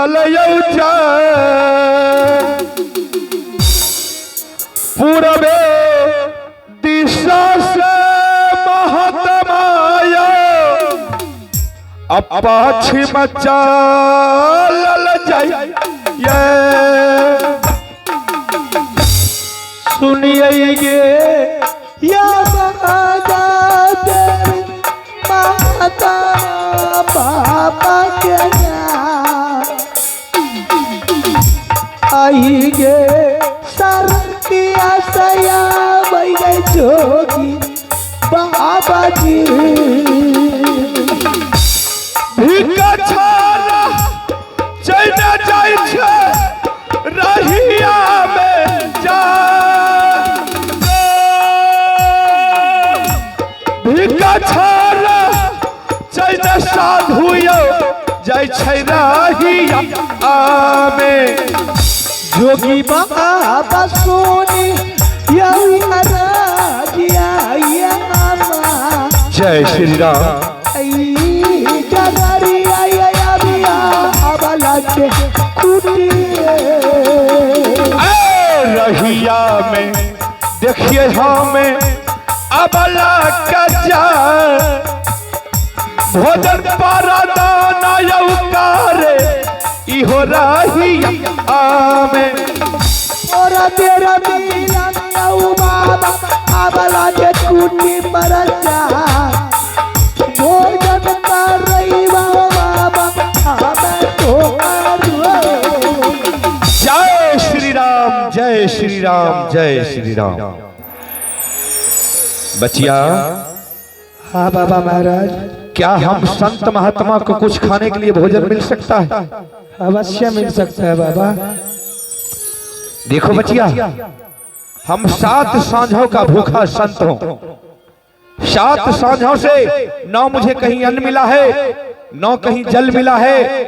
ललयौचा पूरबे दिशा से महतमाया पश्चिम चलल जाइए सुनिए या माता बाबा के आई गे सरकिया सया गए जोगी बाबा जी भिका छाना चैना जाय छे रहिया में जा भिका छाना चैना साधु यो जाय छे रहिया में जोगी बाबा सोनी जय श्री राम रहिया में देखिए हमें अबला कच्चा भोजन पारादाना यौकारे इहो रहिया में और तेरा मिलन यौ बाबा अबला के कुटी परचा भोजन कर रही बाबा हमें तो जय श्री राम जय श्री राम जय श्री राम। बचिया हाँ बाबा महाराज क्या हम संत महात्मा को कुछ खाने के लिए भोजन मिल सकता है? अवश्य मिल सकता है बाबा। देखो बचिया हम 7 सांझों का भूखा संत हूं। 7 सांझों से न मुझे कहीं अन्न मिला है न कहीं जल मिला है।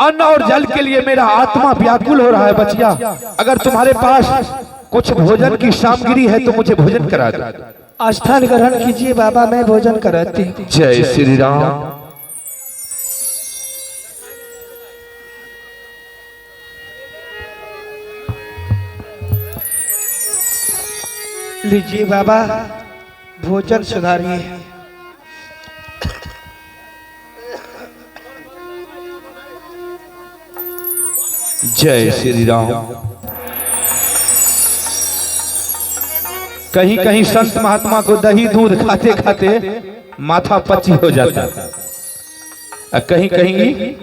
अन्न और जल के लिए मेरा आत्मा व्याकुल हो रहा है। बचिया अगर तुम्हारे पास कुछ भोजन की सामग्री है तो मुझे भोजन करा दो। स्थान ग्रहण कीजिए बाबा मैं भोजन कराती हूँ। जय श्री राम। लीजिए बाबा भोजन सुधारिए। जय श्री राम। कहीं कहीं संत महात्मा को दही दूध खाते खाते माथा पची हो जाता है, कहीं कहीं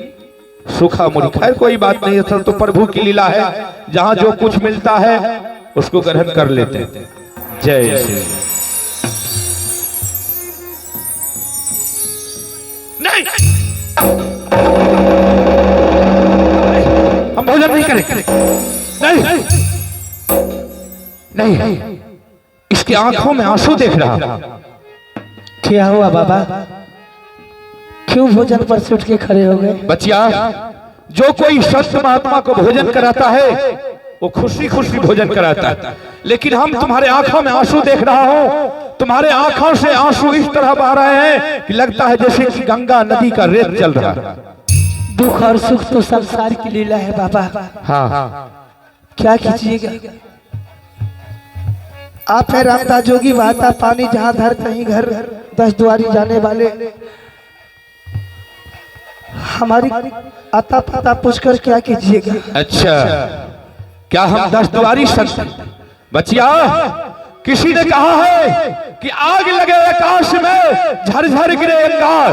सूखा मुड़ी। खैर कोई बात नहीं, है तो प्रभु की लीला है, जहां जो कुछ मिलता है उसको ग्रहण कर लेते हैं। जय श्री नहीं हम भोजन नहीं करेंगे। नहीं नहीं इसकी आंखों में आंसू देख रहा। क्या हुआ बाबा क्यों भोजन पर से उठ के खड़े हो गए? बचिया जो कोई संत महात्मा को भोजन कराता है वो खुशी खुशी भोजन कराता है, लेकिन हम तुम्हारे आंखों में आंसू देख रहा हूं। तुम्हारे आंखों से आंसू इस तरह बह रहे हैं कि लगता है जैसे कि गंगा नदी का रेत चल रहा है। दुख और सुख तो संसार की लीला है बाबा। हाँ क्या कीजिएगा आप है रामता जोगी बहाता पानी जहां धर कहीं घर 10 द्वारी जाने वाले हमारी आता पता पूछकर क्या कीजिएगा? अच्छा क्या हम 10 द्वारी संत? बचिया किसी ने कहा है कि आग लगे आकाश में झरझर गिरे अंगार,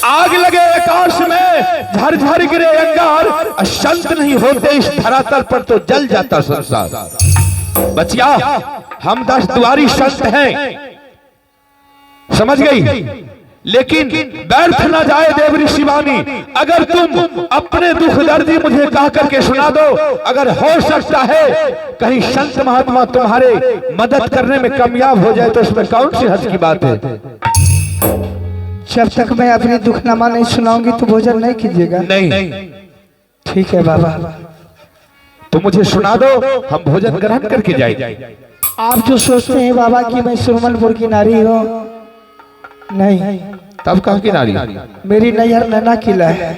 आग लगे आकाश में झरझर गिरे अंगार, संत नहीं होते इस धरातल पर तो जल जाता संसार। बचिया हम 10 द्वारी संत हैं, समझ गई? लेकिन व्यर्थ न जाए देवरी शिवानी, अगर तुम अपने दुख दर्दी मुझे कह करके सुना दो, अगर हो सकता है कहीं संत महात्मा तुम्हारे मदद करने में कामयाब हो जाए तो इसमें कौन सी हर्ष की बात है? जब तक मैं अपनी दुखनामा नहीं सुनाऊंगी तो भोजन नहीं कीजिएगा? नहीं। ठीक है बाबा तो मुझे सुना दो, हम भोजन ग्रहण करके जाएंगे। आप जो सोचते हैं बाबा कि मैं सुरमलपुर की नारी हूँ, नहीं। तब कहाँ की नारी? मेरी नैहर नैना किला है।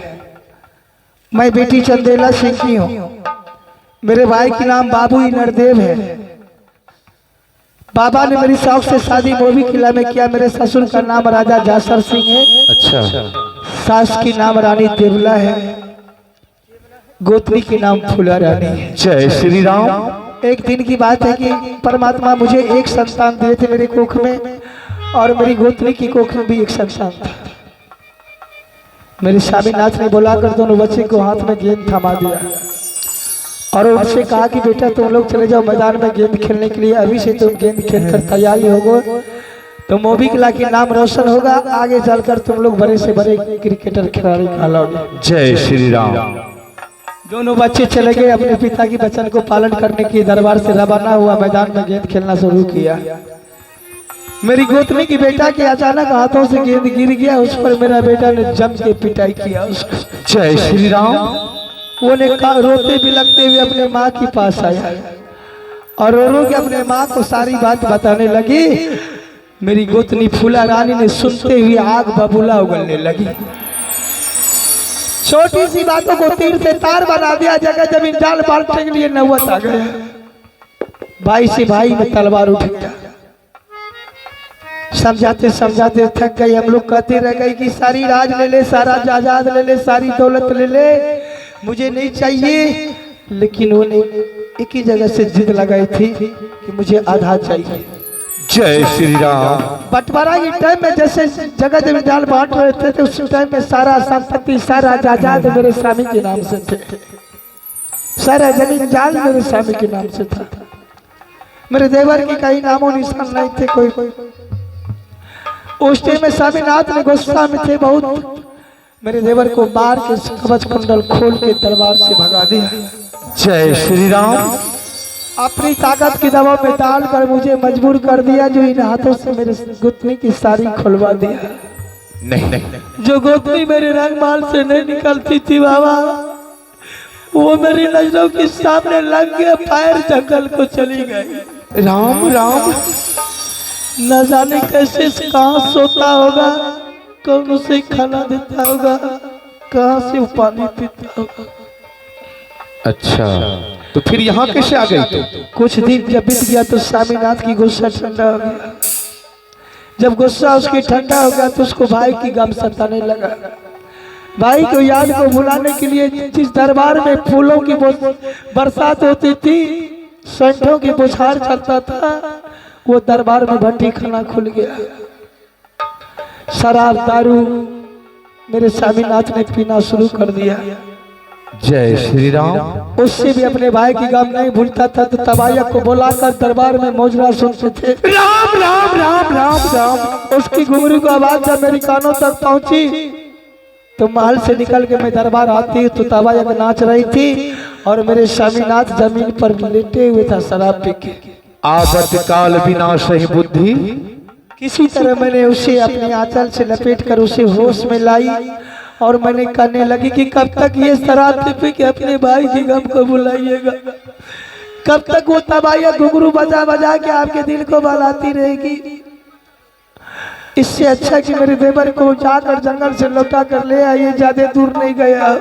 मैं बेटी चंदेला सिंह की हूँ। मेरे भाई के नाम बाबू नरदेव है। बाबा ने मेरी शौक से शादी मोबी किला में किया। मेरे ससुर का नाम राजा जासर सिंह है। अच्छा। सास की नाम रानी देवला है। गोत्री के नाम फूला रानी है। जय श्री राम। एक दिन की बात है कि परमात्मा मुझे एक संतान दिए थे मेरे कोख में, और मेरी गोत्री की कोख में भी एक संतान था। मेरे स्वामीनाथ ने बुलाकर दोनों बच्चे को हाथ में गेंद थमा दिया और उनसे कहा कि बेटा तुम लोग चले जाओ मैदान में गेंद खेलने के लिए। अभी से तुम गेंद खेलकर तैयारी होगो तो मोबी किला के नाम रोशन होगा। आगे चलकर तुम लोग बड़े से बड़े क्रिकेटर खिलाड़ी कहलाओगे। जय श्री राम। दोनों बच्चे चले गए, अपने पिता की वचन को पालन करने के दरबार से रवाना हुआ। मैदान में गेंद खेलना शुरू किया। मेरी गोतनी की बेटा के अचानक हाथों से गेंद गिर गया। उस पर मेरा बेटा ने जम के पिटाई किया उसको। जय श्री राम। वो ने रोते बिलखते हुए अपने माँ के पास आया और रो रो के अपने माँ को सारी बात बताने लगी। मेरी गोतनी फूला रानी ने सुनते हुए आग बबूला उगलने लगी। छोटी सी बातों को तीर से तार बना दिया। जगह जमीन जाल बांटने के लिए नौबत आ गया। भाई से भाई में तलवार उठ गया। समझाते समझाते थक गए। हम लोग कहते रह गए कि सारी राज ले ले, सारा जायदाद ले ले, सारी दौलत ले ले, मुझे नहीं चाहिए। लेकिन उन्हें एक ही जगह से जिद लगाई थी कि मुझे आधा चाहिए। जय श्री राम। बंटवारा के टाइम में जैसे जगह जमीन जाल बांट रहे थे उस टाइम में सारा संपत्ति सारा जायदाद मेरे स्वामी के नाम से थे। सारा जमीन जाल मेरे स्वामी के नाम से था। मेरे देवर की कहीं नामो निशान नहीं थे कोई। उस टाइम में स्वामीनाथ ने गुस्सा में थे बहुत। मेरे देवर को मार के कवच कुंडल खोल के दरबार से भगा दिया। जय श्री राम। अपनी ताकत के दबाव में डालकर मुझे मजबूर कर दिया। जो इन हाथों से मेरे गोतनी की साड़ी खुलवा दिया। नहीं। जो गोतनी मेरे रंगमाल से नहीं निकलती थी बाबा, वो मेरी नजरों के सामने लग गया। पैर जंगल को चली गई। राम राम। न जाने कैसे कहाँ सोता होगा, कौन उसे खाना देता होगा, कहाँ से वो पानी पीता होगा। अच्छा, तो फिर यहाँ कैसे आ गई तुम? कुछ दिन जब बीत गया तो स्वामीनाथ की गुस्सा ठंडा हो गया। जब गुस्सा उसकी ठंडा हो गया तो उसको भाई की गम सताने लगा। भाई को याद को भुलाने के लिए जिस दरबार में फूलों की बरसात होती थी, संठों की बुछार चलता था, वो दरबार में भट्टी खाना खुल गया। शराब दारू मेरे स्वामीनाथ ने पीना शुरू कर दिया। जय श्री राम। उससे भी अपने भाई की गम नहीं भूलता था। तो तबायक को बुलाकर दरबार में मौजरा सुनते थे। राम राम राम राम राम। उसकी घुंघरू की आवाज जब मेरी कानों तक पहुंची तो महल से निकल के मैं दरबार आती तो तबायक नाच रही थी और मेरे स्वामीनाथ जमीन पर लेटे हुए था शराब पी के। आबत काल विनाशहि बुद्धि। किसी तरह मैंने उसे अपने आंचल से लपेट कर उसे होश में लाई और मैंने कहने लगी कि कब तक ये शराब पी के अपने भाई की गम को बुलाइएगा, कब तक वो तबायक घुंघरू बजा बजा के आपके दिल को बहलाती रहेगी। इससे अच्छा कि मेरे देवर को जाकर जंगल से लौटा कर ले आइए, ज्यादा दूर नहीं गया।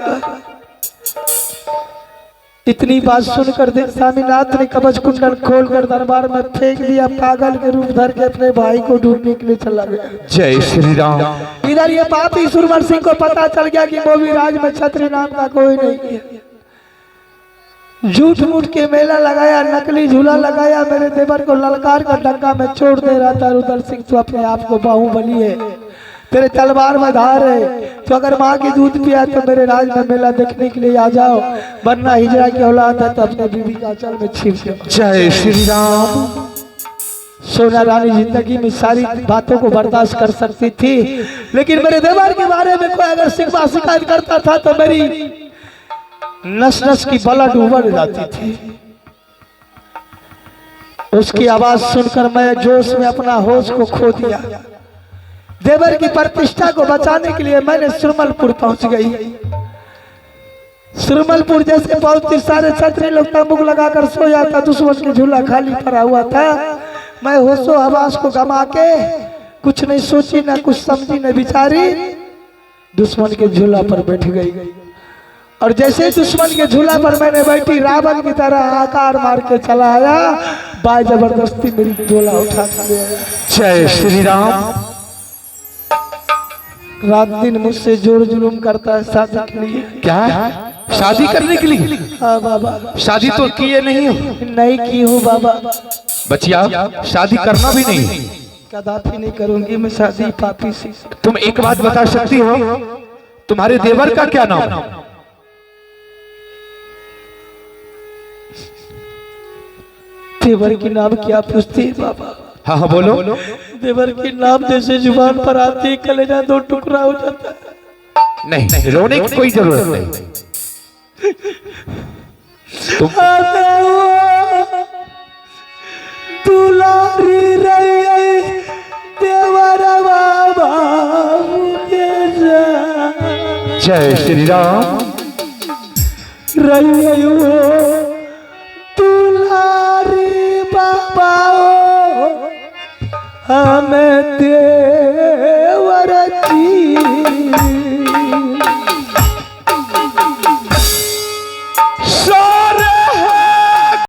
इतनी बात सुनकर स्वामीनाथ ने कवच कुंडल खोलकर दरबार में फेंक दिया। पागल के रूप धर के अपने भाई को ढूंढने के लिए चला गया। जय श्री राम। इधर ये पापी सुरमर सिंह को पता चल गया कि मोबी राज में छत्री नाम का कोई नहीं है। झूठ मूठ के मेला लगाया, नकली झूला लगाया, मेरे देवर को ललकार कर डंका में छोड़ दे रहा था। रुद्र सिंह तो अपने आप को बाहुबली है, तेरे तलवार में धार है, तो अगर माँ की दूध पिया तो मेरे राज में मेला देखने के लिए आ जाओ, वरना हिजरा की औलाद है तो अपने बीवी का आंचल में छिप जाओ। जय श्री राम। सोना रानी जिंदगी में सारी बातों को बर्दाश्त कर सकती थी, लेकिन मेरे देवर के बारे में कोई अगर शिकवा शिकायत करता था तो मेरी नस नस की ब्लड उबल जाती थी। उसकी आवाज सुनकर मैं जोश में अपना होश को खो दिया। देवर की प्रतिष्ठा को बचाने के लिए मैंने सुरमलपुर पहुंच गई। सुरमलपुर जैसे पहुंचती सारे छत्री लोग तंबू लगाकर सोया था। दुश्मन के झूला खाली पड़ा हुआ था। मैं होशो हवास को गमा के कुछ नहीं सोची, ना कुछ समझी, न विचारी, दुश्मन के झूला पर बैठ गई और जैसे ही दुश्मन के झूला पर मैंने बैठी रावण की तरह आकार मार के चला आया, बाय जबरदस्ती मेरी झोला उठा के ले आया। जय श्री राम। रात दिन मुझसे जोर जुलूम करता है शादी के लिए। क्या शादी करने के लिए? हाँ बाबा। शादी तो किए नहीं हो? नहीं की हूँ बाबा। बचिया शादी करना भी नहीं? कदापि नहीं करूंगी मैं शादी पापी से। तुम एक बात बता सकती हो, तुम्हारे देवर का क्या नाम? देवर की नाम क्या पूछती है बाबा? हाँ हाँ बोलो। देवर की नाम जैसे जुबान पर आती है कलेजा दो टुकड़ा हो जाता है। नहीं, रोने की कोई जरूरत नहीं। तुम दुलारी रही देवर बाबा। जय श्री राम। रही दुलारी बाबा हमें दे